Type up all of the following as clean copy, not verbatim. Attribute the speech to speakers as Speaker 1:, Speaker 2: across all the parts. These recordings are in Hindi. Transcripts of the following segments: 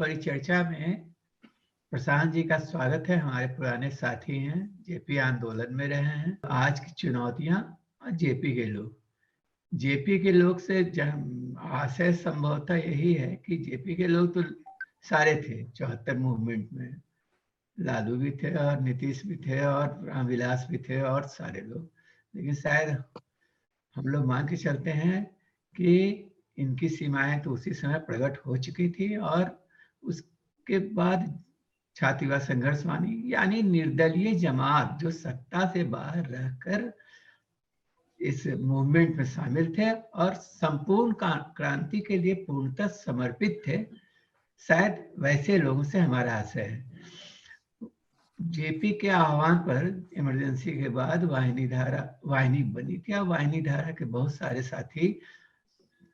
Speaker 1: परिचर्चा में प्रशांत जी का स्वागत है। हमारे पुराने साथी हैं, जेपी आंदोलन में रहे हैं। आज की चुनौतियां और जेपी के लोग। जेपी के लोग से आशय संभवतः यही है कि जेपी के लोग तो सारे थे 74 मूवमेंट में। लालू भी थे और नीतीश भी थे और रामविलास भी थे और सारे लोग। लेकिन शायद हम लोग मान के चलते हैं कि इनकी सीमाएं तो उसी समय प्रकट हो चुकी थी और उसके बाद छात्रवाद संघर्षवादी यानी निर्दलीय जमात जो सत्ता से बाहर रहकर इस मूवमेंट में शामिल थे और संपूर्ण क्रांति के लिए पूर्णतः समर्पित थे, शायद वैसे लोगों से हमारा आशय है। जेपी के आह्वान पर इमरजेंसी के बाद वाहिनी बनी थी और वाहिनी धारा के बहुत सारे साथी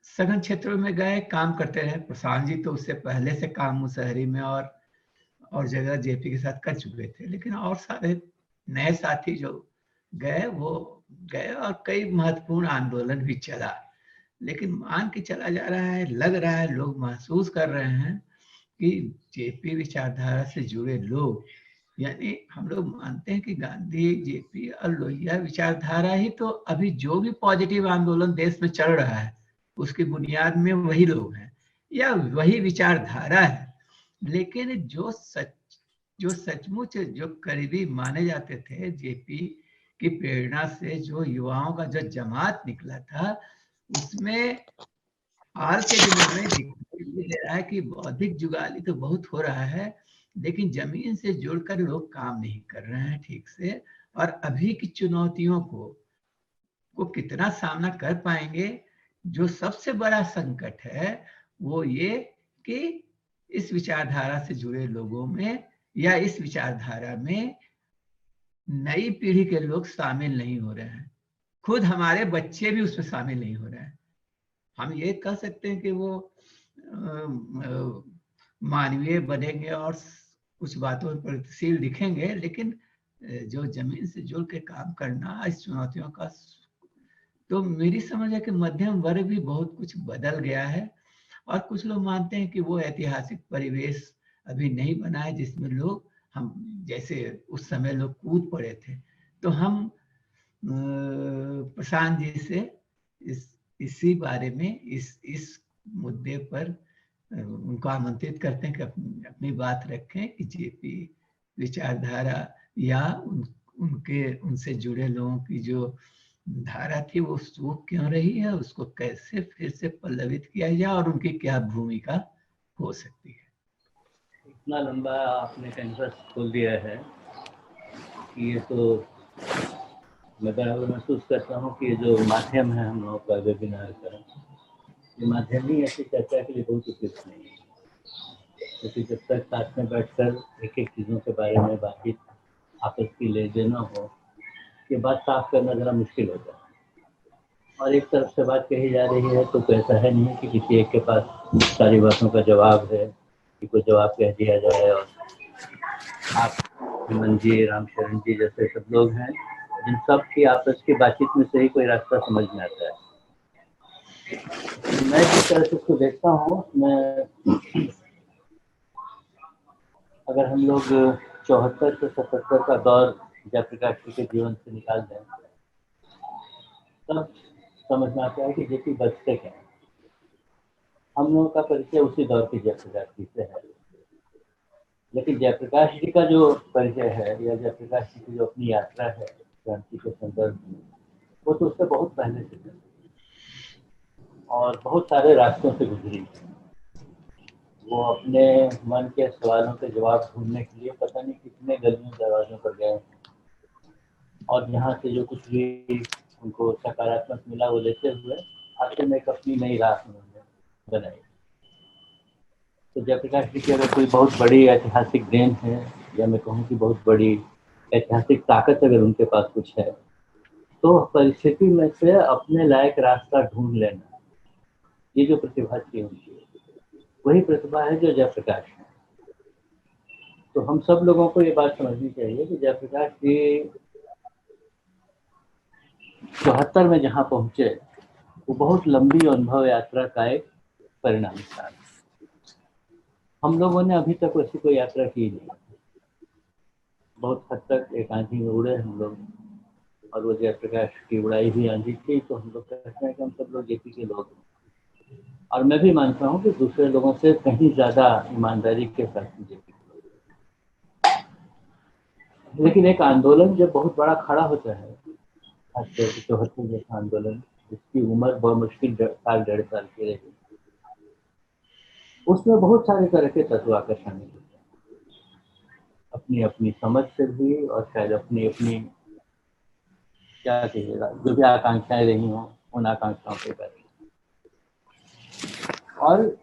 Speaker 1: सघन क्षेत्रों में गए, काम करते रहे। प्रशांत जी तो उससे पहले से काम मुसहरी में और जगह जेपी के साथ कर चुके थे, लेकिन और सारे नए साथी जो गए वो गए और कई महत्वपूर्ण आंदोलन भी चला। लेकिन मान के चला जा रहा है, लग रहा है, लोग महसूस कर रहे हैं कि जेपी विचारधारा से जुड़े लोग, यानी हम लोग मानते हैं कि गांधी, जेपी और लोहिया विचारधारा ही तो अभी जो भी पॉजिटिव आंदोलन देश में चल रहा है उसकी बुनियाद में वही लोग हैं या वही विचारधारा है। लेकिन जो सचमुच जो करीबी माने जाते थे जेपी की प्रेरणा से, जो युवाओं का जो जमात निकला था, उसमें हाल के दिनों में दिखाई दे रहा है कि बौद्धिक जुगाली तो बहुत हो रहा है, लेकिन जमीन से जुड़कर लोग काम नहीं कर रहे हैं ठीक से। और अभी की चुनौतियों को कितना सामना कर पाएंगे, जो सबसे बड़ा संकट है वो ये कि इस विचारधारा से जुड़े लोगों में या इस विचारधारा में नई पीढ़ी के लोग शामिल नहीं हो रहे हैं। खुद हमारे बच्चे भी उसमें शामिल नहीं हो रहे हैं। हम ये कह सकते हैं कि वो मानवीय बनेंगे और कुछ बातों पर प्रतिशील दिखेंगे, लेकिन जो जमीन से जुड़ के काम करना इस चुनौतियों का, तो मेरी समझ है कि मध्यम वर्ग भी बहुत कुछ बदल गया है। और कुछ लोग मानते हैं कि वो ऐतिहासिक परिवेश अभी नहीं बना है जिसमें लोग हम जैसे उस समय लोग कूद पड़े थे। तो हम प्रशांत जी से इसी बारे में इस मुद्दे पर उनको आमंत्रित करते हैं कि अपनी बात रखें कि जेपी विचारधारा या उनसे जुड़े लोगों की जो धारा थी वो सूख क्यों रही है, उसको कैसे फिर से पल्लवित किया जाए और उनकी क्या भूमिका हो सकती है।
Speaker 2: इतना लंबा आपने कैंवस खोल दिया है कि ये तो मैं बराबर महसूस करता हूँ कि ये जो माध्यम है हम लोगों का वेबिनार का, ये माध्यम ही ऐसी चर्चा के लिए बहुत उपयुक्त नहीं है, क्योंकि जब तक साथ में बैठकर एक एक चीज़ों के बारे में बातचीत आपस की ले देना हो, ये बात साफ करना ज़रा मुश्किल होता है। और एक तरफ से बात कही जा रही है तो ऐसा है नहीं कि किसी एक के पास सारी बातों का जवाब है कि कोई जवाब कह दिया जाए। और आप हेमंत जी, रामशरण जी जैसे सब लोग हैं जिन सब की आपस की बातचीत में से ही कोई रास्ता समझ में आता है। मैं जिस तरह से उसको देखता हूँ, मैं अगर हम लोग 74 से 77 का दौर जयप्रकाश जी के जीवन से निकाल दें तब समझ में आता है कि जेपी बचते क्या। हम लोगों का परिचय उसी दौर के जयप्रकाश जी से है, लेकिन जयप्रकाश जी का जो परिचय है या जयप्रकाश जी की जो अपनी यात्रा है क्रांति के संदर्भ में, वो तो उससे बहुत पहले से चली और बहुत सारे रास्तों से गुजरी। वो अपने मन के सवालों के जवाब ढूंढने के लिए पता नहीं कितने गलियों दरवाजों पर गए और यहाँ से जो कुछ भी उनको सकारात्मक मिला वो लेते हुए आखिर में एक अपनी नई राह उन्होंने बनाई। तो जयप्रकाश जी की अगर कोई बहुत बड़ी ऐतिहासिक देन है या मैं कहूँ कि बहुत बड़ी ऐतिहासिक ताकत अगर उनके पास कुछ है, तो परिस्थिति में से अपने लायक रास्ता ढूंढ लेना, ये जो प्रतिभा थी उनकी, वही प्रतिभा है जो जयप्रकाश है। तो हम सब लोगों को ये बात समझनी चाहिए कि जयप्रकाश जी 74 में जहाँ पहुँचे वो बहुत लंबी अनुभव यात्रा का एक परिणाम था। हम लोगों ने अभी तक वैसी कोई यात्रा की नहीं। बहुत हद तक एक आंधी में उड़े हम लोग, और वो जयप्रकाश की उड़ाई भी आंधी थी, तो हम लोग कहते हैं कि हम सब लोग जेपी के लोग हैं। और मैं भी मानता हूँ कि दूसरे लोगों से कहीं ज्यादा ईमानदारी के साथ जेपी के लोग। लेकिन एक आंदोलन जब बहुत बड़ा खड़ा होता है, खासकर 74 जैसा आंदोलन जिसकी उम्र बहुत मुश्किल साल 1.5 साल की रही, उसमें बहुत सारे तरह के तत्व आकर शामिल होते हैं, अपनी अपनी समझ से भी, और शायद अपनी अपनी क्या कहिएगा जो भी आकांक्षाएं रही हों उन आकांक्षाओं के बारे में। और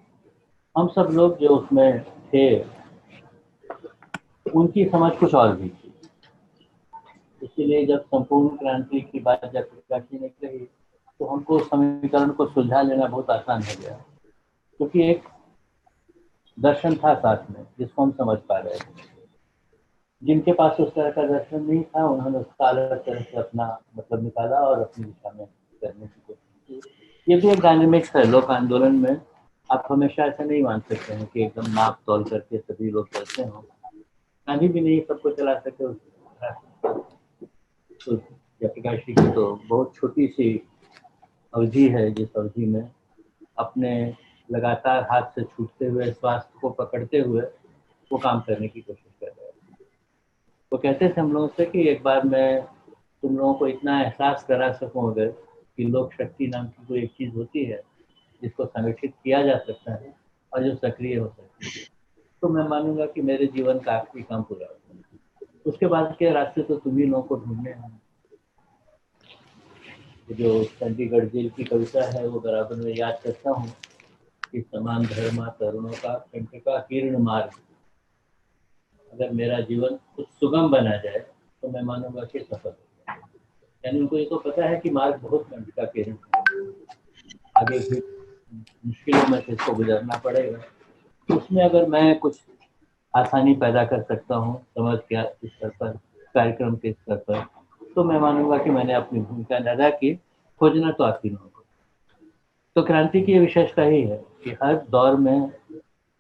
Speaker 2: हम सब लोग जो उसमें थे उनकी समझ कुछ और भी थी। इसीलिए जब संपूर्ण क्रांति की बात जब प्रकाश जी ने कही तो हमको उस समीकरण को सुलझा लेना बहुत आसान हो गया, क्योंकि एक दर्शन था साथ में जिसको हम समझ पा रहे थे। जिनके पास उस तरह का दर्शन नहीं था उन्होंने उसका अलग तरह से अपना मतलब निकाला और अपनी दिशा में करने की कोशिश की। ये भी एक डायनेमिक्स है लोक आंदोलन में। आप हमेशा ऐसा नहीं मान सकते हैं कि एकदम नाप तोल करके सभी लोग चलते हों। गांधी भी नहीं सबको चला सके। तो जयप्रकाश जी की तो बहुत छोटी सी अवधि है जिस अवधि में अपने लगातार हाथ से छूटते हुए स्वास्थ्य को पकड़ते हुए वो काम करने की कोशिश कर रहे हैं। वो कहते थे हम लोगों से कि एक बार मैं तुम लोगों को इतना एहसास करा सकूं अगर कि लोक शक्ति नाम की कोई एक चीज होती है जिसको संगठित किया जा सकता है और जो सक्रिय हो सकती है, तो मैं मानूंगा कि मेरे जीवन का आखिरी काम पूरा हो। उसके बाद के रास्ते तो तुम ही लोगों को ढूंढने हैं। जो चंडीगढ़ जेल की कविता है वो बराबर में याद करता हूँ कि समान धर्मा तरुणों का कंठ का किरण मार्ग, अगर मेरा जीवन कुछ सुगम बना जाए तो मैं मानूंगा कि सफल हो गया। यानी उनको ये तो पता है कि मार्ग बहुत कंठ का किरण है, आगे भी मुश्किलों में से इसको गुजरना पड़ेगा। तो उसमें अगर मैं कुछ आसानी पैदा कर सकता हूँ समझ के स्तर पर, कार्यक्रम के स्तर पर, तो मैं मानूंगा कि मैंने अपनी भूमिका अदा की। खोजना तो आप ही लोगों को। तो क्रांति की विशेषता ही है कि हर दौर में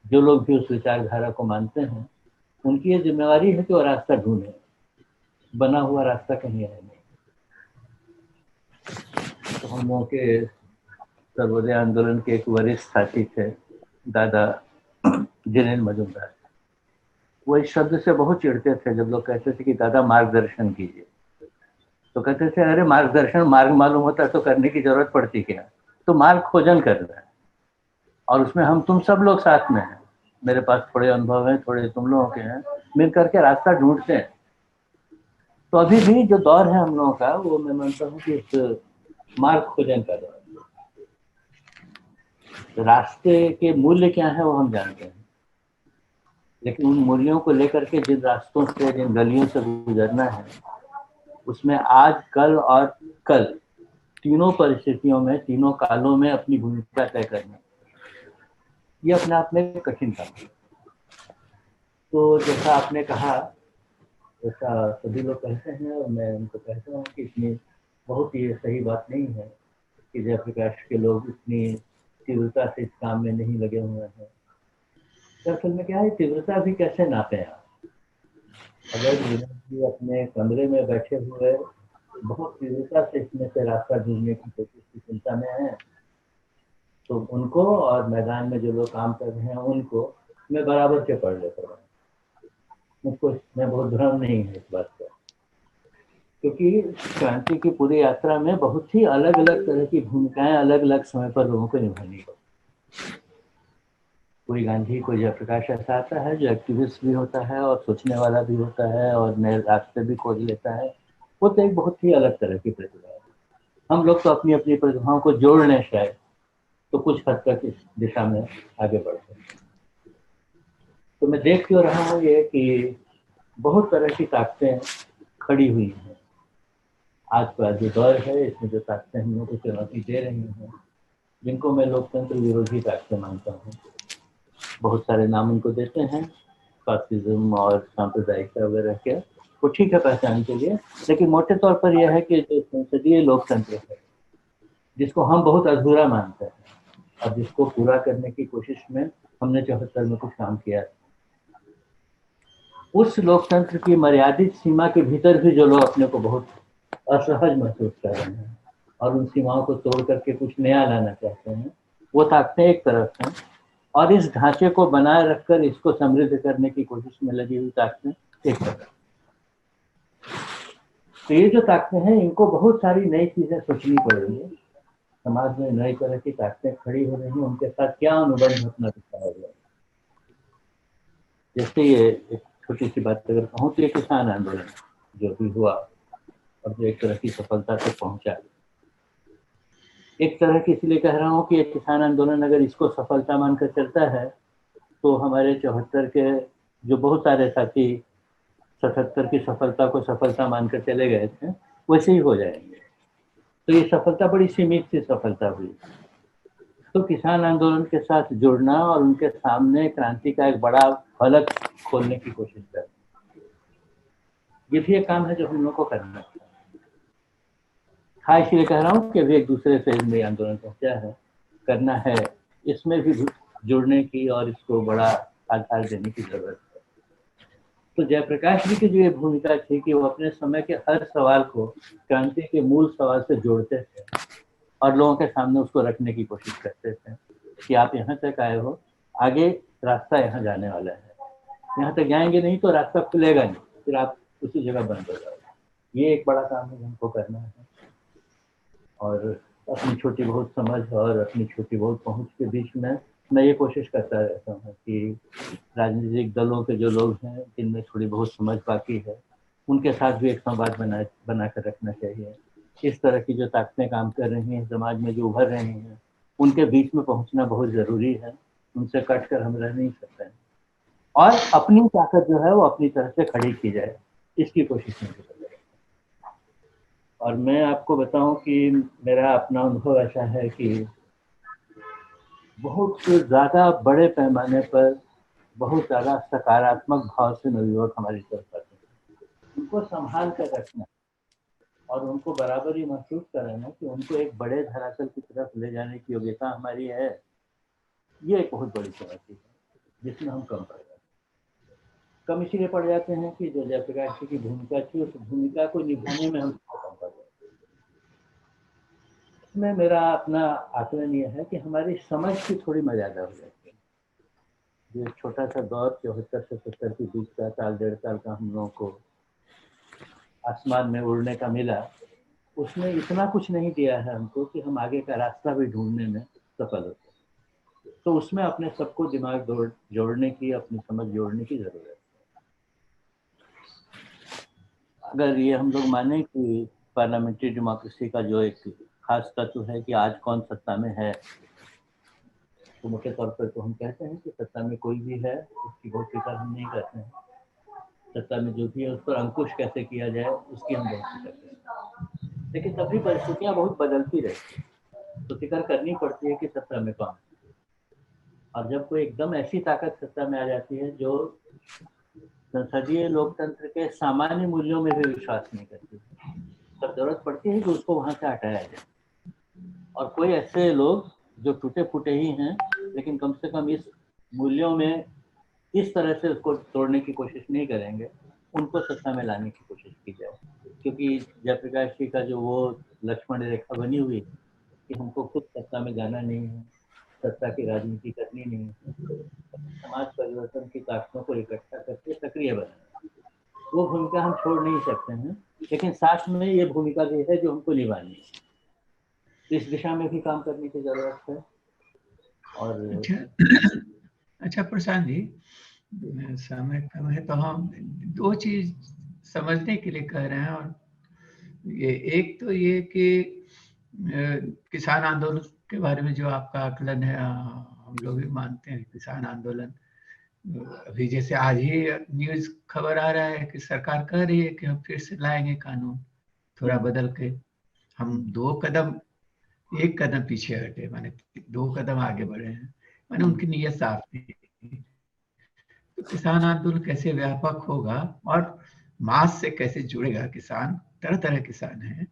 Speaker 2: जो लोग भी उस विचारधारा को मानते हैं उनकी ये जिम्मेवारी है कि वो रास्ता ढूंढे, बना हुआ रास्ता कहीं है नहीं। तो हम लोगों के सर्वोदय आंदोलन के एक वरिष्ठ साथी थे दादा जिनेन्द्र मजूमदार। वो इस शब्द से बहुत चिढ़ते थे जब लोग कहते थे कि दादा मार्गदर्शन कीजिए। तो कहते थे अरे मार्गदर्शन मार्ग मालूम होता तो करने की जरूरत पड़ती क्या, तो मार्ग खोजन कर रहा है और उसमें हम तुम सब लोग साथ में हैं। मेरे पास थोड़े अनुभव हैं, थोड़े तुम लोगों के हैं, मिल करके रास्ता ढूंढते हैं। तो अभी भी जो दौर है हम लोगों का वो मैं मानता हूँ कि इस मार्ग खोजन का दौर। रास्ते के मूल्य क्या है वो हम जानते हैं, लेकिन उन मूल्यों को लेकर के जिन रास्तों से जिन गलियों से गुजरना है उसमें आज कल और कल तीनों परिस्थितियों में तीनों कालों में अपनी भूमिका तय करना, ये अपने आप में कठिन काम है। तो जैसा आपने कहा वैसा सभी लोग कहते हैं और मैं उनको कहता हूँ कि इतनी बहुत ही सही बात नहीं है कि जयप्रकाश के लोग इतनी तीव्रता से इस काम में नहीं लगे हुए हैं। दरअसल में क्या है, तीव्रता भी कैसे नापे आप? अगर जी अपने कमरे में बैठे हुए बहुत तीव्रता से इसमें से रास्ता ढूंढने की कोशिश की चिंता में है तो उनको और मैदान में जो लोग काम कर रहे हैं उनको मैं बराबर से पढ़ लेता हूँ। मुझको इसमें बहुत भ्रम नहीं है इस बात का, क्योंकि क्रांति की पूरी यात्रा में बहुत ही अलग अलग तरह की भूमिकाएं अलग अलग समय पर लोगों को निभानी होती। कोई गांधी कोई जयप्रकाश ऐसा आता है जो एक्टिविस्ट भी होता है और सोचने वाला भी होता है और नए रास्ते भी खोज लेता है। वो तो एक बहुत ही अलग तरह की प्रतिभा है। हम लोग तो अपनी अपनी प्रतिभाओं को जोड़ लें शायद तो कुछ हद तक इस दिशा में आगे बढ़ सकते। तो मैं देख क्यों रहा हूँ ये कि बहुत तरह की ताकतें खड़ी हुई हैं। आज का जो दौर है इसमें जो ताकतें हम लोगों को चुनौती दे रही हैं, जिनको मैं लोकतंत्र विरोधी ताकतें मानता हूँ। बहुत सारे नाम उनको देते हैं, फासिज्म और सांप्रदायिकता वगैरह के, वो ठीक है पहचान के लिए, लेकिन मोटे तौर पर यह है कि जो संसदीय लोकतंत्र है जिसको हम बहुत अधूरा मानते हैं और जिसको पूरा करने की कोशिश में हमने 74 में कुछ काम किया। उस लोकतंत्र की मर्यादित सीमा के भीतर भी जो लोग अपने को बहुत असहज महसूस कर रहे हैं और उन सीमाओं को तोड़ करके कुछ नया लाना चाहते हैं, वो ताकतें एक तरफ हैं, और इस ढांचे को बनाए रखकर इसको समृद्ध करने की कोशिश में लगी हुई ताकतें एक तरफ। तो ये जो ताकतें हैं, इनको बहुत सारी नई चीजें सोचनी पड़ेंगी। समाज में नई तरह की ताकतें खड़ी हो रही हैं, उनके साथ क्या अनुबंध अपना दिखाएगा। जैसे ये एक छोटी सी बात अगर कहूँ तो ये किसान आंदोलन जो भी हुआ और जो एक तरह की सफलता तक पहुंचा, एक तरह की इसलिए कह रहा हूँ कि ये किसान आंदोलन अगर इसको सफलता मानकर चलता है तो हमारे 74 के जो बहुत सारे साथी 77 की सफलता को सफलता मानकर चले गए थे, वैसे ही हो जाएंगे। तो ये सफलता बड़ी सीमित सी सफलता हुई। तो किसान आंदोलन के साथ जुड़ना और उनके सामने क्रांति का एक बड़ा फलक खोलने की कोशिश करना, ये भी एक काम है जो हम लोग को करना है। हाँ, इसलिए कह रहा हूँ कि अभी एक दूसरे फेज में आंदोलन पहुंचा है, करना है, इसमें भी जुड़ने की और इसको बड़ा आधार देने की जरूरत है। तो जयप्रकाश जी की जो ये भूमिका थी कि वो अपने समय के हर सवाल को क्रांति के मूल सवाल से जोड़ते थे और लोगों के सामने उसको रखने की कोशिश करते थे कि आप यहाँ तक आए हो, आगे रास्ता यहाँ जाने वाला है, यहाँ तक जाएंगे नहीं तो रास्ता खुलेगा नहीं, फिर आप उसी जगह बंद हो जाओगे। ये एक बड़ा काम है हमको करना है। और अपनी छोटी बहुत समझ और अपनी छोटी बहुत पहुंच के बीच में मैं ये कोशिश करता रहता हूँ कि राजनीतिक दलों के जो लोग हैं जिनमें थोड़ी बहुत समझ बाकी है, उनके साथ भी एक संवाद बना कर रखना चाहिए। इस तरह की जो ताकतें काम कर रही हैं समाज में, जो उभर रही हैं, उनके बीच में पहुंचना बहुत ज़रूरी है। उनसे कट कर हम रह नहीं सकते हैं और अपनी ताकत जो है वो अपनी तरफ से खड़ी की जाए, इसकी कोशिश नहीं करते। और मैं आपको बताऊं कि मेरा अपना अनुभव ऐसा है कि बहुत ज़्यादा बड़े पैमाने पर बहुत ज़्यादा सकारात्मक भाव से नवयुवक हमारी तरफ आते हैं। उनको संभाल कर रखना और उनको बराबर ही महसूस कराना कि उनको एक बड़े धरातल की तरफ ले जाने की योग्यता हमारी है, ये एक बहुत बड़ी चुनौती है जिसमें हम कम पड़ जाते हैं। कम इसलिए पड़ जाते हैं कि जो जयप्रकाश जी की भूमिका थी उस भूमिका को निभाने में हम कम पड़ जाते हैं। इसमें मेरा अपना आकलन ये है कि हमारी समझ की थोड़ी मर्यादा हो जाती है। जो एक छोटा सा दौर 74 से 70 के बीच का साल 1.5 साल का हम लोगों को आसमान में उड़ने का मिला, उसने इतना कुछ नहीं दिया है हमको कि हम आगे का रास्ता भी ढूंढने में सफल होते। तो उसमें अपने सबको दिमाग जोड़ने की, अपनी समझ जोड़ने की जरूरत है। अगर ये हम लोग माने कि पार्लियामेंट्री डेमोक्रेसी का जो एक खास तत्व है कि आज कौन सत्ता में है, तो मोटे तौर पर तो हम कहते हैं कि सत्ता में कोई भी है उसकी बहुत फिक्र हम नहीं करते हैं। सत्ता में जो भी है उस पर अंकुश कैसे किया जाए उसकी हम बहुत फिक्र करते हैं। लेकिन तभी परिस्थितियाँ बहुत बदलती रहती हैं, तो फिक्र करनी पड़ती है कि सत्ता में कौन। और जब कोई एकदम ऐसी ताकत सत्ता में आ जाती है जो संसदीय लोकतंत्र के सामान्य मूल्यों में भी विश्वास नहीं करती, तब जरूरत पड़ती है कि उसको वहां से हटाया जाए। और कोई ऐसे लोग जो टूटे फूटे ही हैं लेकिन कम से कम इस मूल्यों में इस तरह से उसको तोड़ने की कोशिश नहीं करेंगे, उनको सत्ता में लाने की कोशिश की जाए। क्योंकि जयप्रकाश जी का जो वो लक्ष्मण रेखा बनी हुई है कि हमको खुद सत्ता में जाना नहीं है, सत्ता की राजनीति करनी नहीं है, समाज परिवर्तन की ताकतों को इकट्ठा करके सक्रिय बनाना, वो भूमिका हम छोड़ नहीं सकते हैं। लेकिन साथ में ये भूमिका भी है जो हमको निभानी है, इस दिशा में भी काम करने की जरूरत है। और
Speaker 1: अच्छा प्रशांत जी, समय कम है तो हम दो चीज समझने के लिए कह रहे हैं। और ये एक तो ये कि किसान आंदोलन के बारे में जो आपका आकलन है, हम लोग भी मानते हैं किसान आंदोलन। अभी जैसे आज ही न्यूज खबर आ रहा है कि सरकार कह रही है कि हम फिर से लाएंगे कानून थोड़ा बदल के। हम एक कदम पीछे हटे, माने 2 कदम आगे बढ़े हैं, माने उनकी नीयत साफ थी। तो किसान आंदोलन कैसे व्यापक होगा और मास से कैसे जुड़ेगा किसान, तरह तरह किसान हैं,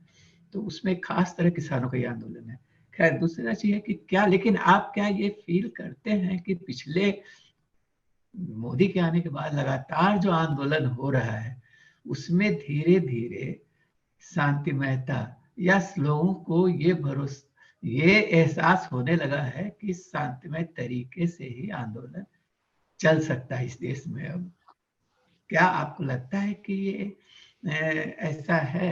Speaker 1: तो उसमें खास तरह किसानों का ये आंदोलन है। खैर दूसरा चीज है कि क्या, लेकिन आप क्या ये फील करते हैं कि पिछले मोदी के आने के बाद लगातार जो आंदोलन हो रहा है उसमें धीरे धीरे शांतिमयता या लोगों को ये एहसास होने लगा है कि शांतिमय तरीके से ही आंदोलन चल सकता है इस देश में अब? क्या आपको लगता है कि ये ऐसा है,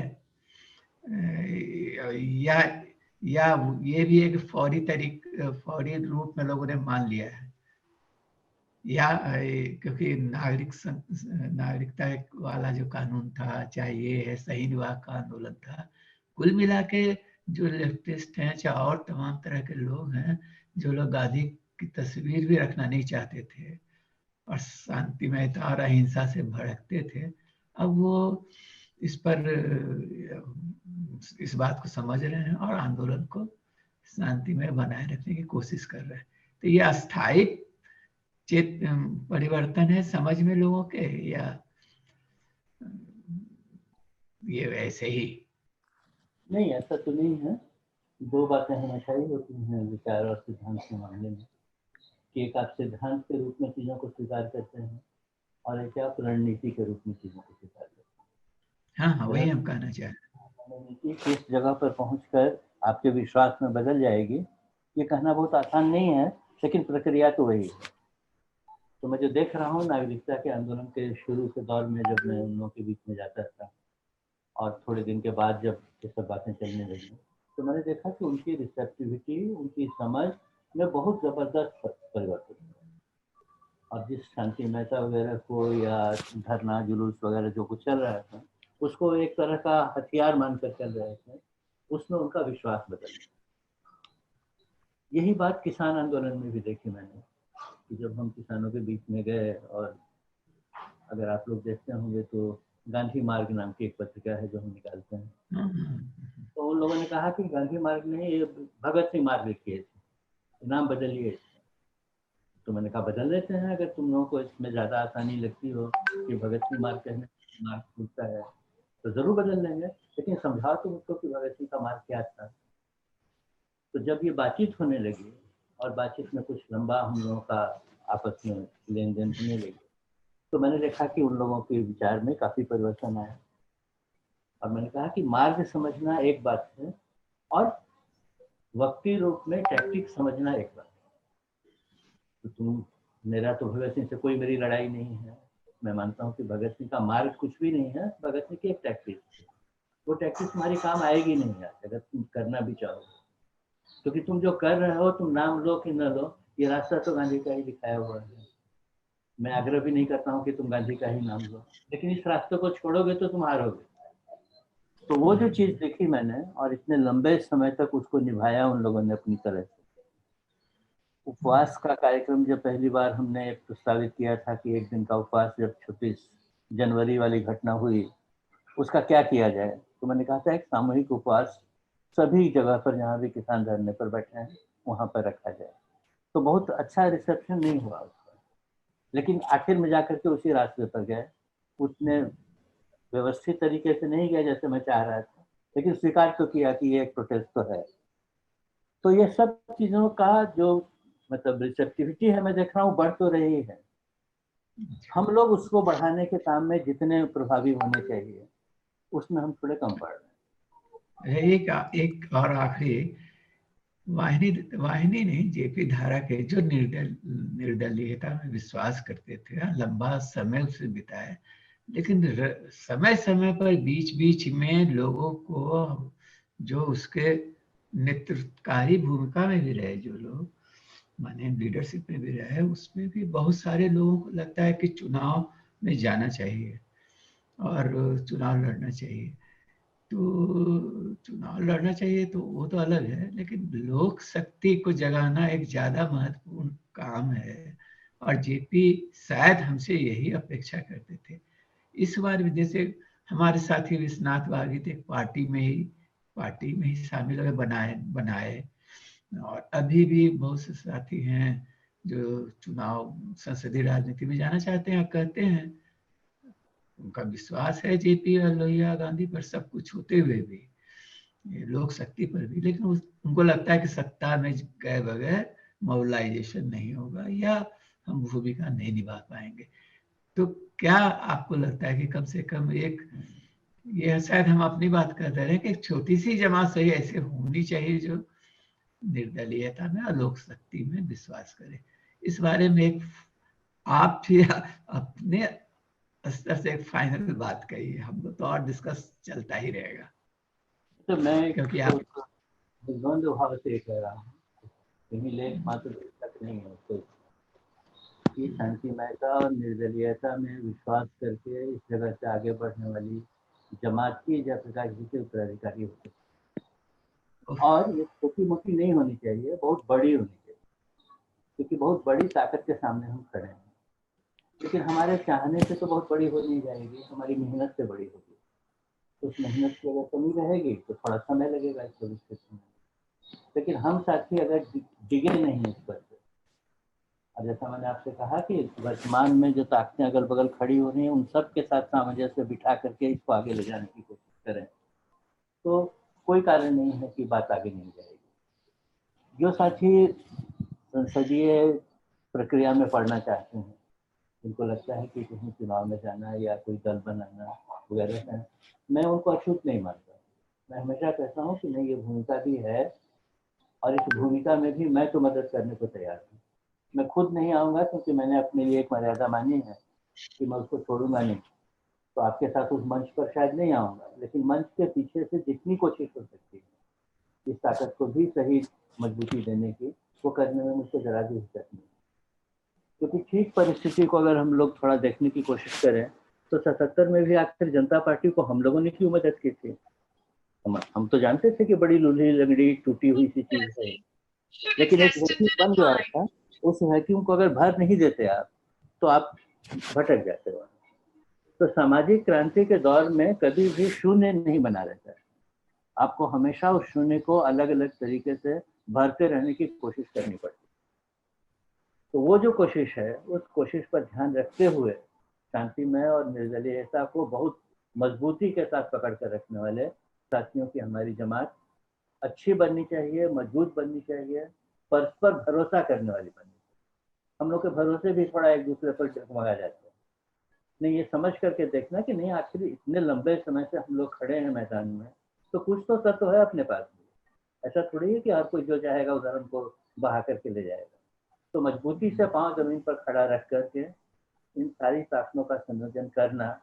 Speaker 1: या ये भी एक फौरी रूप में लोगों ने मान लिया है, या क्योंकि नागरिकता वाला जो कानून था, चाहे ये है सही विवाह का आंदोलन था, कुल मिला के जो लेफ्टिस्ट हैं चाहे और तमाम तरह के लोग हैं जो लोग गांधी की तस्वीर भी रखना नहीं चाहते थे और शांतिमयता और अहिंसा से भड़कते थे, अब वो इस पर इस बात को समझ रहे हैं और आंदोलन को शांतिमय बनाए रखने की कोशिश कर रहे हैं। तो ये अस्थायी परिवर्तन है समझ में लोगों के, या ये वैसे ही?
Speaker 2: नहीं, ऐसा तो नहीं है। दो बातें हमेशा ही होती हैं विचार और सिद्धांत के मामले में, कि एक आप सिद्धांत के रूप में चीज़ों को स्वीकार करते हैं और एक आप रणनीति के रूप में चीज़ों को स्वीकार करते हैं।
Speaker 1: हाँ, वही हम कहना चाह रहे हैं।
Speaker 2: रणनीति किस जगह पर पहुंचकर आपके विश्वास में बदल जाएगी, ये कहना बहुत आसान नहीं है, लेकिन प्रक्रिया तो वही है। तो मैं जो देख रहा हूँ नागरिकता के आंदोलन के शुरू के दौर में, जब मैं उन लोगों के बीच में जाता था और थोड़े दिन के बाद जब ये सब बातें चलने लगी, तो मैंने देखा कि उनकी रिसेप्टिविटी, उनकी समझ में बहुत ज़बरदस्त परिवर्तन हुआ। और जिस शांतिमयता वगैरह को या धरना जुलूस वगैरह जो कुछ चल रहा था, उसको एक तरह का हथियार मानकर चल रहे थे, उसमें उनका विश्वास बदल गया। यही बात किसान आंदोलन में भी देखी मैंने, कि जब हम किसानों के बीच में गए, और अगर आप लोग देखते होंगे तो गांधी मार्ग नाम की एक पत्रिका है जो हम निकालते हैं, तो उन लोगों ने कहा कि गांधी मार्ग नहीं, ये भगत सिंह मार्ग लिखिए, नाम बदलिए। तो मैंने कहा बदल देते हैं, अगर तुम लोगों को इसमें ज़्यादा आसानी लगती हो कि भगत सिंह मार्ग कहने मार्ग खुलता है तो ज़रूर बदल लेंगे, लेकिन समझाओ तो मुझको कि भगत सिंह का मार्ग क्या था। तो जब ये बातचीत होने लगी और बातचीत में कुछ लंबा हम लोगों का आपस में लेन देन होने लगी, तो मैंने देखा कि उन लोगों के विचार में काफ़ी परिवर्तन आया। और मैंने कहा कि मार्ग समझना एक बात है और वक्ती रूप में टैक्टिक समझना एक बात है। तो मेरा तो भगत सिंह से कोई मेरी लड़ाई नहीं है। मैं मानता हूँ कि भगत सिंह का मार्ग कुछ भी नहीं है, भगत सिंह की एक टैक्टिक, वो टैक्टिक तुम्हारी काम आएगी नहीं आज अगर तुम करना भी चाहो, क्योंकि तुम जो कर रहे हो, तुम नाम लो कि न लो, ये रास्ता तो गांधी का ही दिखाया हुआ है। मैं आग्रह भी नहीं करता हूँ कि तुम गांधी का ही नाम लो, लेकिन इस रास्ते को छोड़ोगे तो तुम हारोगे। तो वो जो चीज देखी मैंने, और इतने लंबे समय तक उसको निभाया उन लोगों ने अपनी तरह से। उपवास का कार्यक्रम जब पहली बार हमने प्रस्तावित किया था कि एक दिन का उपवास, जब 26 जनवरी वाली घटना हुई, उसका क्या किया जाए, तो मैंने कहा था एक सामूहिक उपवास सभी जगह पर जहाँ भी किसान धरने पर बैठे हैं वहाँ पर रखा जाए। तो बहुत अच्छा रिसेप्शन नहीं हुआ उसका, लेकिन आखिर में जाकर के उसी रास्ते पर गए। उतने व्यवस्थित तरीके से नहीं गए जैसे मैं चाह रहा था, लेकिन स्वीकार तो किया कि ये एक प्रोटेस्ट तो है। तो ये सब चीज़ों का जो मतलब रिसेप्टिविटी है, मैं देख रहा हूँ बढ़ तो रही है। हम लोग उसको बढ़ाने के काम में जितने प्रभावी होने चाहिए उसमें हम थोड़े कम पड़ रहे हैं।
Speaker 1: एक और आखिरी, वाहिनी नहीं, जेपी धारा के जो निर्दलीयता में विश्वास करते थे, लंबा समय उससे बिताए, लेकिन समय समय पर बीच बीच में लोगों को जो उसके नेतृत्वकारी भूमिका में भी रहे, जो लोग माने लीडरशिप में भी रहे, उसमें भी बहुत सारे लोगों को लगता है कि चुनाव में जाना चाहिए और चुनाव लड़ना चाहिए। तो चुनाव लड़ना चाहिए तो वो तो अलग है, लेकिन लोक शक्ति को जगाना एक ज्यादा महत्वपूर्ण काम है, और जेपी शायद हमसे यही अपेक्षा करते थे। इस बार भी जैसे हमारे साथी विश्वनाथ बागी थे, पार्टी में ही शामिल हुए, बनाए, और अभी भी बहुत से साथी हैं जो चुनाव संसदीय राजनीति में जाना चाहते हैं, कहते हैं, उनका विश्वास है जेपी और लोहिया गांधी पर सब कुछ होते हुए भी। ये लोक शक्ति पर भी, लेकिन उनको लगता है कि सत्ता में गए बगैर मोबिलाइजेशन नहीं होगा या हम भूमिका नहीं निभा पाएंगे। तो क्या आपको लगता है कि कम से कम एक, ये शायद हम अपनी बात कर रहे हैं कि एक छोटी सी जमात सही ऐसे होनी चाहिए जो निर्दलीयता में और लोक शक्ति में विश्वास करे? इस बारे में एक आप भी अपने स्तर से एक फाइनल बात कही है, हम लोग तो और डिस्कस चलता ही रहेगा।
Speaker 2: तो मैं
Speaker 1: क्योंकि आप
Speaker 2: द्वंद भाव से कह रहा हूँ, कहीं लेख मात्र तक नहीं है तो कि शांतिमयता और निर्दलीयता में विश्वास करके इस जगह से आगे बढ़ने वाली जमात की जयप्रकाश जी के उत्तराधिकारी होते, और ये छोटी मोटी नहीं होनी चाहिए, बहुत बड़ी होनी चाहिए, क्योंकि बहुत बड़ी ताकत के सामने हम खड़े हैं। लेकिन हमारे चाहने से तो बहुत बड़ी हो नहीं जाएगी, हमारी मेहनत से बड़ी होगी। तो उस मेहनत की अगर कमी रहेगी तो थोड़ा समय लगेगा इस भविष्य में। लेकिन हम साथी अगर डिगे नहीं इस पर, और जैसा मैंने आपसे कहा कि वर्तमान में जो ताकतें अगल बगल खड़ी हो रही हैं उन सब के साथ सामंजस्य बिठा करके इसको आगे ले जाने की कोशिश करें तो कोई कारण नहीं है कि बात आगे नहीं जाएगी। जो साथी संसदीय प्रक्रिया में पढ़ना चाहते हैं, जिनको लगता है कि कहीं चुनाव में जाना या कोई दल बनाना वगैरह है, मैं उनको अछूत नहीं मानता। मैं हमेशा कहता हूँ कि नहीं, ये भूमिका भी है और इस भूमिका में भी मैं तो मदद करने को तैयार हूँ। मैं खुद नहीं आऊँगा क्योंकि मैंने अपने लिए एक मर्यादा मानी है कि मैं उसको छोड़ूंगा नहीं, तो आपके साथ उस मंच पर शायद नहीं आऊँगा, लेकिन मंच के पीछे से जितनी कोशिश हो सकती है इस ताकत को भी सही मजबूती देने की, वो करने में मुझको जरा भी हिचक नहीं। क्योंकि ठीक परिस्थिति को अगर हम लोग थोड़ा देखने की कोशिश करें तो 77 में भी आखिर जनता पार्टी को हम लोगों ने क्यों मदद की थी? हम तो जानते थे कि बड़ी लूली लगड़ी टूटी हुई सी चीज है, लेकिन एक वैक्यूम बन गया था। उस वैक्यूम को अगर भर नहीं देते आप तो आप भटक जाते हो। तो सामाजिक क्रांति के दौर में कभी भी शून्य नहीं बना रहता है, आपको हमेशा उस शून्य को अलग अलग तरीके से भरते रहने की कोशिश करनी पड़ती है। तो वो जो कोशिश है उस कोशिश पर ध्यान रखते हुए शांतिमय और निर्दलीयता को बहुत मजबूती के साथ पकड़ कर रखने वाले साथियों की हमारी जमात अच्छी बननी चाहिए, मजबूत बननी चाहिए, परस्पर भरोसा करने वाली बननी चाहिए। हम लोग के भरोसे भी थोड़ा एक दूसरे पर डगमगा जाते हैं। नहीं, ये समझ करके देखना कि नहीं, आखिर इतने लंबे समय से हम लोग खड़े हैं मैदान में, तो कुछ तो तत्व है अपने पास में। ऐसा थोड़ी है कि हर कोई जो चाहेगा उधर हमको बहा करके ले जाएगा। तो मजबूती से पांव जमीन पर खड़ा रख करके इन सारी ताकतों का संयोजन करना,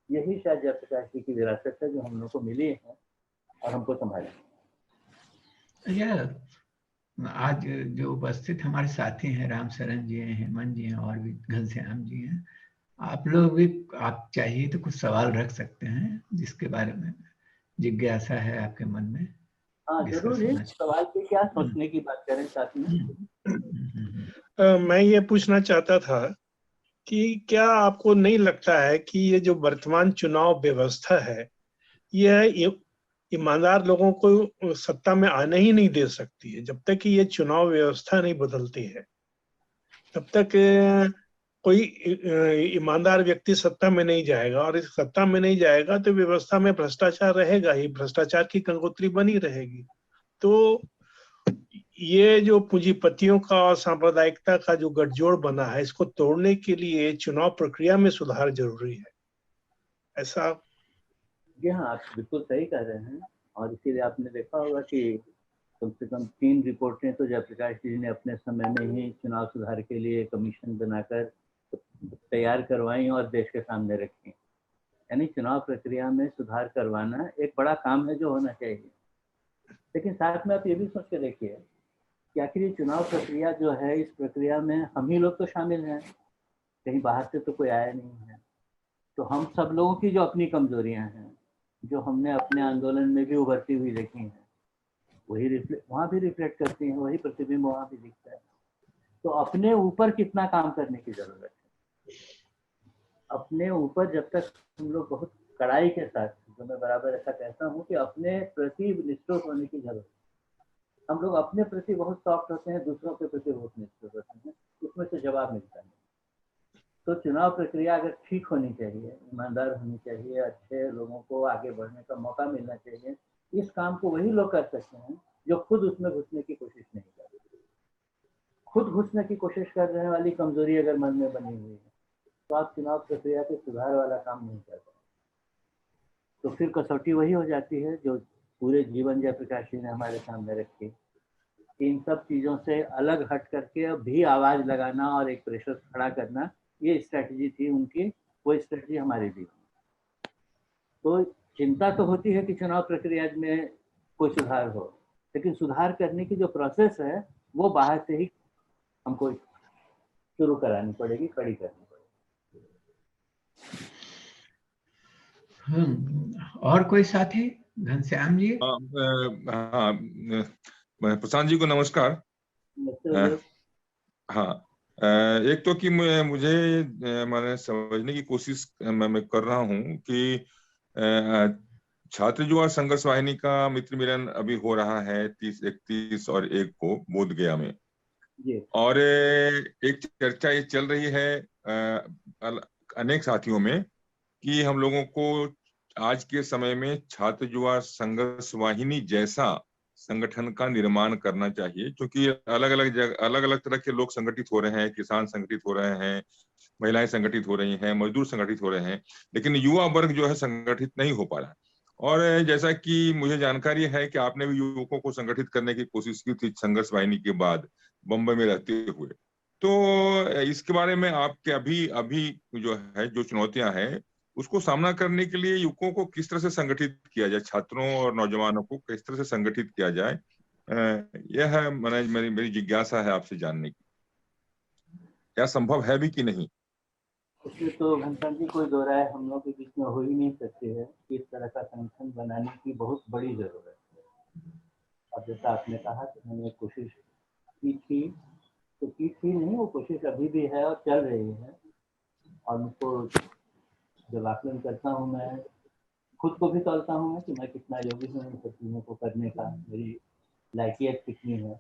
Speaker 2: यही शायद जयप्रकाश जी की विरासत है जो हम लोग को मिली है और हमको संभालना।
Speaker 1: आज जो उपस्थित हमारे साथी हैं, राम शरण जी हैं, हेमंत जी हैं और भी घनश्याम जी हैं, आप लोग भी, आप चाहिए तो कुछ सवाल रख सकते हैं जिसके बारे में जिज्ञासा है आपके मन में।
Speaker 2: हाँ जरूर है, सवाल पे क्या सोचने की बात करें साथ में।
Speaker 3: मैं ये पूछना चाहता था कि क्या आपको नहीं लगता है कि ये जो वर्तमान चुनाव व्यवस्था है यह ईमानदार लोगों को सत्ता में आने ही नहीं दे सकती है? जब तक कि ये चुनाव व्यवस्था नहीं बदलती है तब तक कोई ईमानदार व्यक्ति सत्ता में नहीं जाएगा, और इस सत्ता में नहीं जाएगा तो व्यवस्था में भ्रष्टाचार रहेगा ही, भ्रष्टाचार की कंगोत्री बनी रहेगी। तो ये जो पूंजीपतियों का और सांप्रदायिकता का जो गठजोड़ बना है, इसको तोड़ने के लिए चुनाव प्रक्रिया में सुधार जरूरी है, ऐसा?
Speaker 2: जी हाँ, आप बिल्कुल सही कह रहे हैं। और इसीलिए आपने देखा होगा कि कम से कम 3 रिपोर्टें तो जयप्रकाश जी ने अपने समय में ही चुनाव सुधार के लिए कमीशन बनाकर तैयार करवाई और देश के सामने रखी। यानी चुनाव प्रक्रिया में सुधार करवाना एक बड़ा काम है जो होना चाहिए। लेकिन साथ में आप ये भी सोच के देखिए कि आखिर ये चुनाव प्रक्रिया जो है, इस प्रक्रिया में हम ही लोग तो शामिल हैं, कहीं बाहर से तो कोई आया नहीं है। तो हम सब लोगों की जो अपनी कमजोरियां हैं, जो हमने अपने आंदोलन में भी उभरती हुई देखी हैं, वही वहाँ भी रिफ्लेक्ट करती हैं, वही प्रतिबिंब वहाँ भी दिखता है। तो अपने ऊपर कितना काम करने की जरूरत है, अपने ऊपर जब तक हम लोग बहुत कड़ाई के साथ, जो मैं बराबर ऐसा कहता हूँ कि अपने प्रति निष्ठुर होने की जरूरत है। हम लोग अपने प्रति बहुत सॉफ्ट होते हैं, दूसरों के प्रति बहुत निष्ठुर होते हैं, उसमें से जवाब मिलता है। तो चुनाव प्रक्रिया अगर ठीक होनी चाहिए, ईमानदार होनी चाहिए, अच्छे लोगों को आगे बढ़ने का मौका मिलना चाहिए, इस काम को वही लोग कर सकते हैं जो खुद उसमें घुसने की कोशिश नहीं करते। खुद घुसने की कोशिश करने वाली कमजोरी अगर मन में बनी हुई है तो आप चुनाव प्रक्रिया के सुधार वाला काम नहीं कर पाए। तो फिर कसौटी वही हो जाती है जो पूरे जीवन जयप्रकाश जी ने हमारे सामने रखी। इन सब चीजों से अलग हट करके भी आवाज लगाना और एक प्रेशर खड़ा करना, ये स्ट्रेटजी थी उनकी, वो स्ट्रेटजी हमारी भी। तो चिंता तो होती है कि चुनाव प्रक्रिया में कोई सुधार हो, लेकिन सुधार करने की जो प्रोसेस है वो बाहर से ही हमको शुरू करानी पड़ेगी, खड़ी करनी
Speaker 1: पड़ेगी। और कोई साथी? घनश्याम जी।
Speaker 4: हाँ, प्रशांत जी को नमस्कार। हाँ, एक तो कि मुझे मैंने समझने की कोशिश मैं कर रहा हूँ कि छात्र युवा संघर्ष वाहिनी का मित्र मिलन अभी हो रहा है 30, 31 और 1 को बोधगया में। और एक चर्चा ये चल रही है अनेक साथियों में कि हम लोगों को आज के समय में छात्र युवा संघर्ष वाहिनी जैसा संगठन का निर्माण करना चाहिए, क्योंकि अलग अलग तरह के लोग संगठित हो रहे हैं। किसान संगठित हो रहे हैं, महिलाएं संगठित हो रही हैं, मजदूर संगठित हो रहे हैं, लेकिन युवा वर्ग जो है संगठित नहीं हो पा रहा। और जैसा कि मुझे जानकारी है कि आपने भी युवकों को संगठित करने की कोशिश की थी संघर्ष वाहिनी के बाद बम्बई में रहते हुए, तो इसके बारे में आपके अभी जो चुनौतियां हैं उसको सामना करने के लिए युवकों को किस तरह से संगठित किया जाए, छात्रों और नौजवानों को किस तरह से संगठित किया जाए, यह है मेरी जिज्ञासा है आपसे जानने की। क्या संभव है भी कि नहीं?
Speaker 2: उसमें तो घनश्याम जी कोई दो राय हम लोग के बीच में हो ही नहीं सकती है। इस तरह का संगठन बनाने की बहुत बड़ी जरूरत है। अब जैसा आपने कहा कि हमने कोशिश की थी, तो की थी नहीं, वो कोशिश अभी भी है और चल रही है। और मुझको जब आकलन करता हूँ, मैं खुद को भी तोलता हूँ मैं कि मैं कितना योग्य हूँ इन सब चीज़ों को करने का, मेरी लायकियत कितनी है,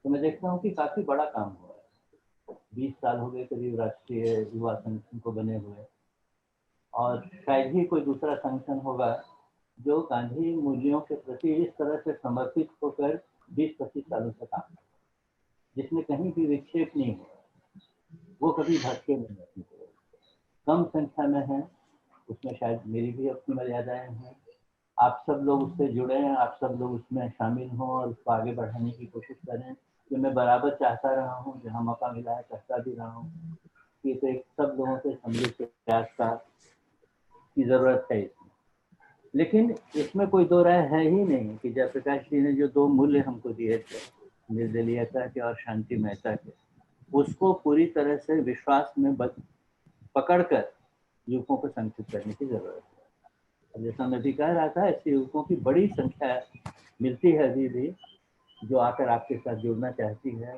Speaker 2: तो मैं देखता हूँ कि काफ़ी बड़ा काम हुआ है। 20 साल हो गए करीब राष्ट्रीय युवा संगठन को बने हुए, और शायद ही कोई दूसरा संगठन होगा जो गांधी मूल्यों के प्रति इस तरह से समर्पित होकर 20-25 सालों से काम करे, जिसमें कहीं भी विक्षेप नहीं हुआ, वो कभी भटके नहीं अपनी तरफ। कम संख्या में है, उसमें शायद मेरी भी अपनी मर्यादाएं हैं। आप सब लोग उससे जुड़े हैं, आप सब लोग उसमें शामिल हों और उसको आगे बढ़ाने की कोशिश करें। कि मैं बराबर चाहता रहा हूँ, जहाँ मौका मिला है करता भी रहा हूँ। ये तो एक सब लोगों से सम्मिलित प्रयास की जरूरत है इसमें। लेकिन इसमें कोई दो राय है ही नहीं कि जयप्रकाश जी ने जो 2 मूल्य हमको दिए थे, निर्दलीयता के और शांतिमयता के, उसको पूरी तरह से विश्वास में पकड़कर युवकों को संगठित करने की जरूरत है। अब जैसा मैं भी कह रहा था, ऐसे युवकों की बड़ी संख्या मिलती है अभी भी, जो आकर आपके साथ जुड़ना चाहती है,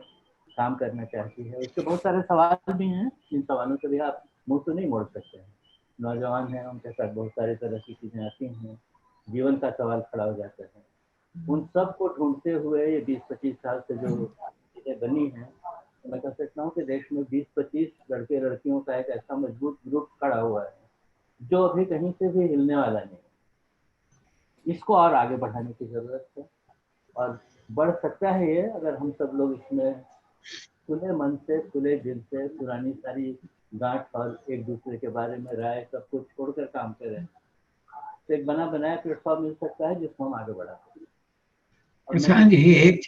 Speaker 2: काम करना चाहती है। उसके बहुत सारे सवाल भी हैं, इन सवालों से भी आप मुंह तो नहीं मोड़ सकते हैं। नौजवान हैं, उनके साथ बहुत सारे तरह की चीज़ें आती हैं, जीवन का सवाल खड़ा हो जाता है। उन सब को ढूंढते हुए ये 20-25 साल से जो चीज़ें बनी हैं, तो मैं कह सकता हूँ कि देश में 20-25 लड़के लड़कियों का एक ऐसा मजबूत ग्रुप खड़ा हुआ है जो अभी कहीं से भी हिलने वाला नहीं। इसको और आगे बढ़ाने की जरूरत है, और बढ़ सकता है ये अगर हम सब लोग इसमें खुले मन से, खुले दिल से पुरानी सारी गांठ और एक दूसरे के बारे में राय सब कुछ छोड़कर काम करें, तो एक बना बनाया प्लेटफॉर्म मिल सकता है जिसको हम आगे बढ़ा सकते।
Speaker 1: प्रशांत जी, एक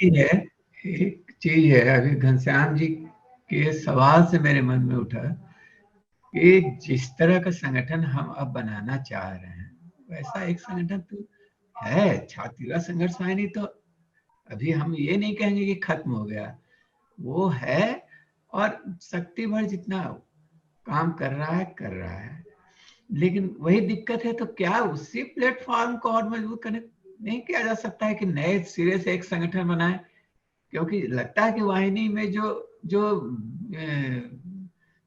Speaker 1: चीज है अभी घनश्याम जी के सवाल से मेरे मन में उठा कि जिस तरह का संगठन हम अब बनाना चाह रहे हैं वैसा एक संगठन तो है। छात्र युवा संघर्ष वाहिनी तो अभी हम ये नहीं कहेंगे कि खत्म हो गया, वो है और शक्ति भर जितना काम कर रहा है। लेकिन वही दिक्कत है, तो क्या उसी प्लेटफॉर्म को और मजबूत करने नहीं किया जा सकता है कि नए सिरे से एक संगठन बनाए? क्योंकि लगता है कि वाहिनी में जो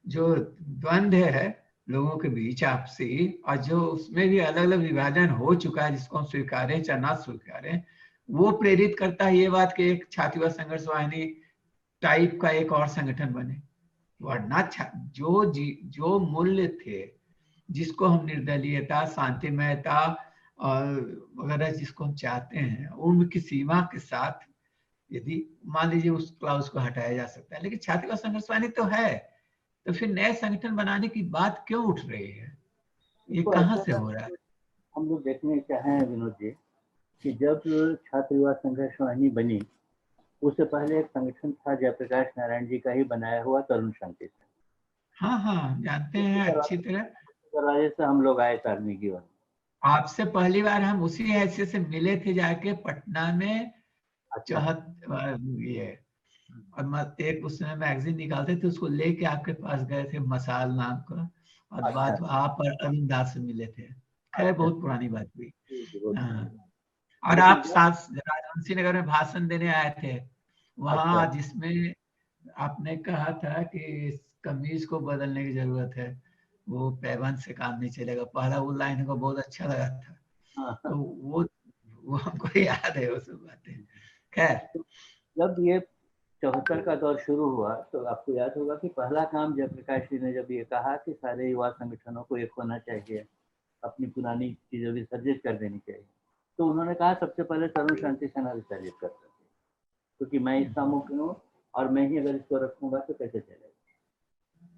Speaker 1: द्वंद्व है लोगों के बीच आपसी, और जो उसमें भी अलग अलग विभाजन हो चुका है जिसको हम स्वीकारें चाहे ना स्वीकारें, वो प्रेरित करता है ये बात कि एक छात्र युवा संघर्ष वाहिनी टाइप का एक और संगठन बने। वरना जो मूल्य थे जिसको हम निर्दलीयता, शांतिमयता और वगैरह जिसको हम चाहते हैं, उम्र की सीमा के साथ यदि मान लीजिए उस क्लाउज को हटाया जा सकता है, लेकिन छात्रवाद संघर्ष वाहिनी तो है, तो फिर नए संगठन बनाने की बात क्यों उठ रही है? ये
Speaker 2: तो
Speaker 1: कहाँ
Speaker 2: ऐसा
Speaker 1: से हो रहा है?
Speaker 2: हम लोग देखने चाहे हैं विनोद जी कि जब छात्रवाद संघर्ष वाहिनी बनी, उससे पहले एक संगठन था जयप्रकाश नारायण जी का ही बनाया हुआ तरुण शांति संघ।
Speaker 1: हाँ हाँ, जानते हैं अच्छी तरह।
Speaker 2: दरवाजे से हम लोग आए तारनी की ओर।
Speaker 1: आपसे पहली बार हम उसी हैसियत से मिले थे जाके पटना में।
Speaker 2: अच्छा,
Speaker 1: ये और एक उस समय मैगजीन निकालते थे, उसको लेके आपके पास गए थे, मसाल नाम का, और
Speaker 2: अच्छा,
Speaker 1: बात आप और अरुण दास से मिले थे। खैर
Speaker 2: अच्छा,
Speaker 1: बहुत पुरानी बात हुई।
Speaker 2: बहुत
Speaker 1: हाँ। और
Speaker 2: लेकिन
Speaker 1: आप
Speaker 2: जब
Speaker 1: साथ राजवंशी नगर में भाषण देने आए थे
Speaker 2: अच्छा,
Speaker 1: वहां, जिसमें आपने कहा था कि इस कमीज को बदलने की जरूरत है, वो पैबंद से काम नहीं चलेगा। पहला वो लाइन हमको बहुत अच्छा लगा था।
Speaker 2: हाँ,
Speaker 1: तो वो हमको याद है वो सब बातें। खैर।
Speaker 2: जब ये 74 का दौर शुरू हुआ तो आपको याद होगा कि पहला काम जयप्रकाश जी ने जब ये कहा कि सारे युवा संगठनों को एक होना चाहिए, अपनी पुरानी चीजें विसर्जित कर देनी चाहिए, तो उन्होंने कहा सबसे पहले तरुण शांति सेना विसर्जित कर सकते, क्योंकि मैं इसका मुख्य हूँ और मैं ही अगर इसको रखूंगा तो कैसे चलेगा।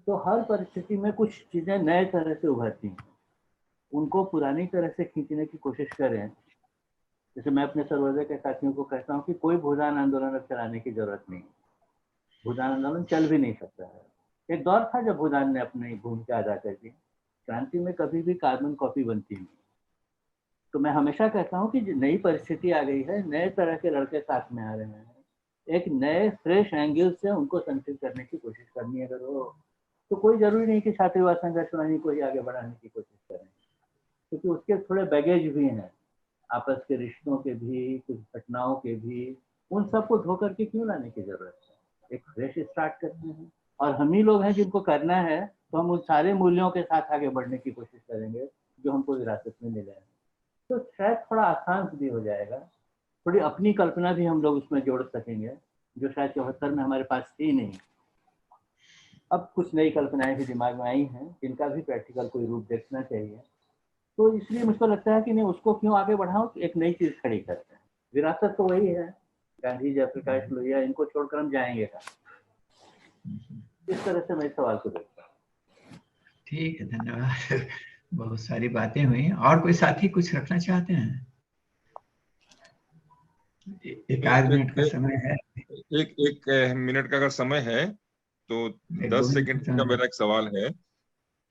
Speaker 2: तो हर परिस्थिति में कुछ चीजें नए तरह से उभरती हैं, उनको पुरानी तरह से खींचने की कोशिश करें। जैसे मैं अपने सर्वोदय के साथियों को कहता हूँ कि कोई भूदान आंदोलन अब चलाने की जरूरत नहीं, भूदान आंदोलन चल भी नहीं सकता है। एक दौर था जब भूदान ने अपनी भूमिका अदा कर दी, क्रांति में कभी भी कार्बन कॉपी बनती नहीं। तो मैं हमेशा कहता हूँ कि नई परिस्थिति आ गई है, नए तरह के लड़के साथ में आ रहे हैं, एक नए फ्रेश एंगल से उनको संचित करने की कोशिश करनी है। अगर वो तो कोई जरूरी नहीं कि छात्रवाद संघर्ष वाहिनी को ही आगे बढ़ाने की कोशिश करें, क्योंकि उसके थोड़े बैगेज भी हैं, आपस के रिश्तों के भी, कुछ घटनाओं के भी, उन सबको धो करके क्यों लाने की जरूरत है। एक फ्रेश स्टार्ट करते हैं, और हम ही लोग हैं जिनको करना है, तो हम उन सारे मूल्यों के साथ आगे बढ़ने की कोशिश करेंगे जो हमको विरासत में मिले हैं। तो शायद थोड़ा आसान भी हो जाएगा, थोड़ी अपनी कल्पना भी हम लोग उसमें जोड़ सकेंगे, जो शायद 74 में हमारे पास थी नहीं। अब कुछ नई कल्पनाएं भी दिमाग में आई हैं, जिनका भी प्रैक्टिकल कोई रूप देखना चाहिए। तो इसलिए मुझको लगता है कि नहीं, उसको क्यों आगे बढ़ाओ, एक नई चीज खड़ी करते हैं। विरासत तो वही है, गांधी, जयप्रकाश, लोहिया, इनको छोड़कर हम जाएंगे कहाँ। इस तरह से मैं इस सवाल को देखता हूँ।
Speaker 1: ठीक है, धन्यवाद। बहुत सारी बातें हुई। और कोई साथी कुछ रखना चाहते हैं? एक आध मिनट का समय है।
Speaker 4: एक एक मिनट का अगर समय है तो
Speaker 1: एक दो
Speaker 4: 10
Speaker 1: मिनट का
Speaker 4: सेकंड का
Speaker 1: समय
Speaker 4: मेरा एक सवाल है
Speaker 1: है।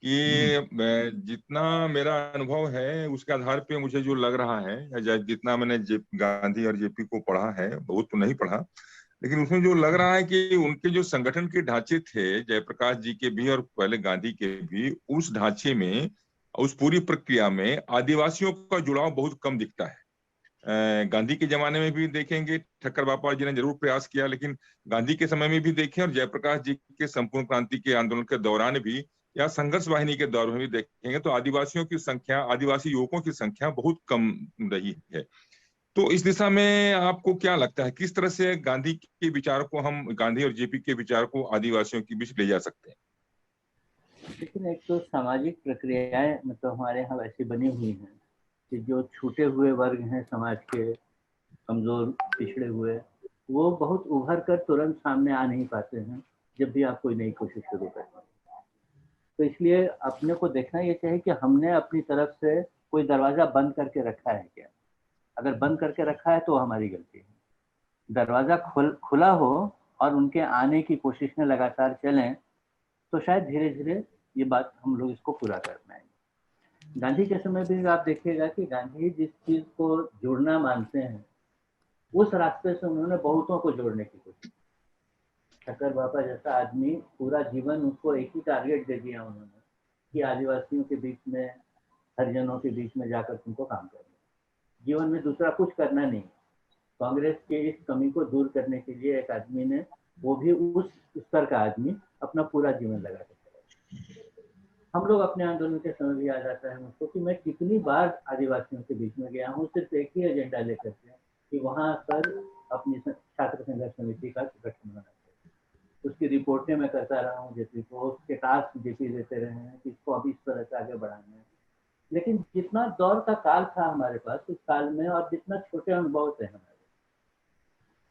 Speaker 4: कि जितना मेरा अनुभव है उसके आधार पे मुझे जो लग रहा है, या जितना मैंने गांधी और जेपी को पढ़ा है, बहुत तो नहीं पढ़ा, लेकिन उसमें जो लग रहा है कि उनके जो संगठन के ढांचे थे, जयप्रकाश जी के भी और पहले गांधी के भी, उस ढांचे में, उस पूरी प्रक्रिया में आदिवासियों का जुड़ाव बहुत कम दिखता है। गांधी के जमाने में भी देखेंगे, ठक्कर बापा जी ने जरूर प्रयास किया, लेकिन गांधी के समय में भी देखें और जयप्रकाश जी के संपूर्ण क्रांति के आंदोलन के दौरान भी, या संघर्ष वाहिनी के दौर में भी देखेंगे, तो आदिवासियों की संख्या, आदिवासी युवकों की संख्या बहुत कम रही है। तो इस दिशा में आपको क्या लगता है, किस तरह से गांधी के विचार को हम, गांधी और जेपी के विचार को आदिवासियों के बीच ले जा सकते हैं?
Speaker 2: लेकिन एक तो सामाजिक प्रक्रियाएं मतलब हमारे यहाँ वैसी बनी हुई हैं कि जो छूटे हुए वर्ग हैं समाज के, कमजोर पिछड़े हुए, वो बहुत उभर कर तुरंत सामने आ नहीं पाते हैं जब भी आप कोई नई कोशिश शुरू करते हैं। तो इसलिए अपने को देखना ये चाहिए कि हमने अपनी तरफ से कोई दरवाजा बंद करके रखा है क्या। अगर बंद करके रखा है तो हमारी गलती है। दरवाजा खुला हो और उनके आने की कोशिश में लगातार चलें, तो शायद धीरे धीरे ये बात हम लोग इसको पूरा कर पाएंगे। गांधी के समय भी आप देखिएगा कि गांधी जिस चीज को जोड़ना मानते हैं, उस रास्ते से उन्होंने बहुतों को जोड़ने की कोशिश। ठक्कर बापा जैसा आदमी, पूरा जीवन उसको एक ही टारगेट दे दिया उन्होंने कि आदिवासियों के बीच में, हरिजनों के बीच में जाकर तुमको काम करना, जीवन में दूसरा कुछ करना नहीं। कांग्रेस के इस कमी को दूर करने के लिए एक आदमी ने, वो भी उस स्तर का आदमी, अपना पूरा जीवन लगा के चला। हम लोग अपने आंदोलन के समय भी याद आता है मुझको कि मैं कितनी बार आदिवासियों के बीच में गया हूँ, सिर्फ एक ही एजेंडा लेकर के कि वहां पर अपनी छात्र संघर्ष समिति का गठन होना चाहिए। उसकी रिपोर्टें मैं करता रहा हूँ जेपी को, उसके टास्क जेपी देते रहे हैं कि इसको अभी इस तरह से आगे बढ़ाना है। लेकिन जितना दौर का काल था हमारे पास उस काल में, और जितना छोटे अनुभव थे हमारे,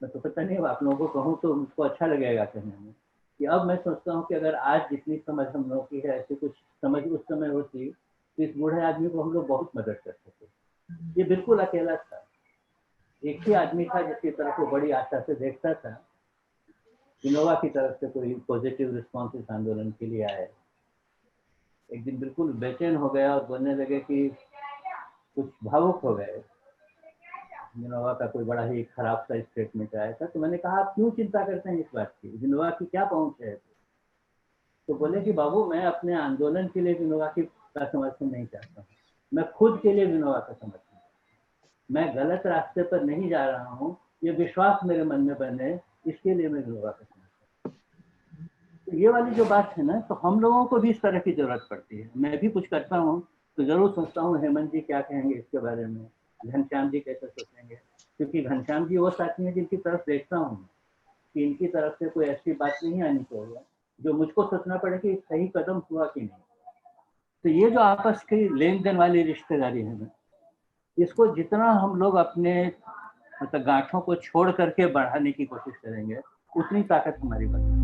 Speaker 2: मैं तो पता नहीं आप लोगों को कहूँ तो मुझको अच्छा लगेगा कहने में, कि अब मैं सोचता हूँ कि अगर आज जितनी समझ हम लोगों की है, ऐसी कुछ समझ उस समय होती तो इस बूढ़े आदमी को हम लोग बहुत मदद करते थे। ये बिल्कुल अकेला था, एक ही आदमी था जिसकी तरफ वो बड़ी आशा से देखता था। विनोबा की तरफ से कोई पॉजिटिव रिस्पॉन्स इस आंदोलन के लिए आए। एक दिन बिल्कुल बेचैन हो गया और बोलने लगे कि कुछ भावुक हो गए। विनोबा का कोई बड़ा ही खराब सा स्टेटमेंट आया था, तो मैंने कहा आप क्यों चिंता करते हैं इस बात की, विनोबा की क्या पहुंच है? तो बोले कि बाबू मैं अपने आंदोलन के लिए विनोबा का समर्थन नहीं चाहता हूँ, मैं खुद के लिए विनोबा का समर्थन, मैं गलत रास्ते पर नहीं जा रहा हूँ, ये विश्वास मेरे मन में बने, इसके लिए मैं विनोबा का समर्थन। तो ये वाली जो बात है ना, तो हम लोगों को भी इस तरह की जरूरत पड़ती है। मैं भी कुछ करता हूँ तो जरूर सोचता हूँ हेमंत जी क्या कहेंगे इसके बारे में, घनश्याम जी कैसे सोचेंगे, क्योंकि घनश्याम जी वो साथी हैं जिनकी तरफ देखता हूँ कि इनकी तरफ से कोई ऐसी बात नहीं आनी चाहिए जो मुझको सोचना पड़े कि सही कदम हुआ कि नहीं। तो ये जो आपस की लेन देन वाली रिश्तेदारी है ना, इसको जितना हम लोग अपने मतलब गांठों को छोड़ करके बढ़ाने की कोशिश करेंगे, उतनी ताकत हमारी बढ़ेगी।